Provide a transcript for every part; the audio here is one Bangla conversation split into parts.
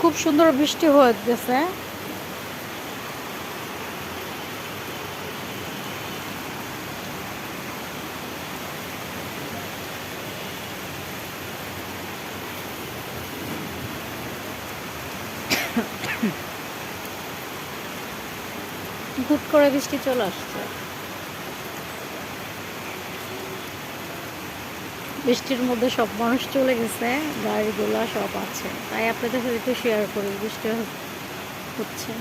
খুব সুন্দর বৃষ্টি হয়ে গেছে। হুট করে বৃষ্টি চলে আসছে। বৃষ্টির মধ্যে সব মানুষ চলে গেছে, গাড়িগুলা সব আছে, তাই আপনাদের সাথে একটু শেয়ার করি বৃষ্টি হচ্ছে।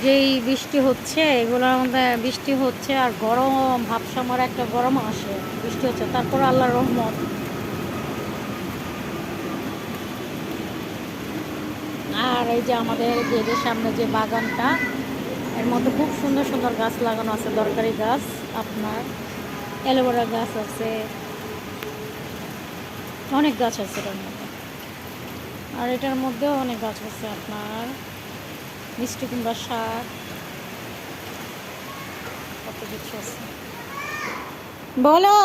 যেই বৃষ্টি হচ্ছে এগুলোর মধ্যে বৃষ্টি হচ্ছে আর গরম, ভাবসামার একটা গরম আসে, বৃষ্টি হচ্ছে, তারপর আল্লাহর রহমত। আর এই যে আমাদের গেটের সামনে যে বাগানটা, এর মধ্যে খুব সুন্দর সুন্দর গাছ লাগানো আছে, দরকারি গাছ। আপনার অ্যালোভেরা গাছ আছে, অনেক গাছ আছে এটার মধ্যে। আর এটার মধ্যেও অনেক গাছ আছে, আপনার মিষ্টি কুমড়ার শাক, কত কিছু আছে। বলো।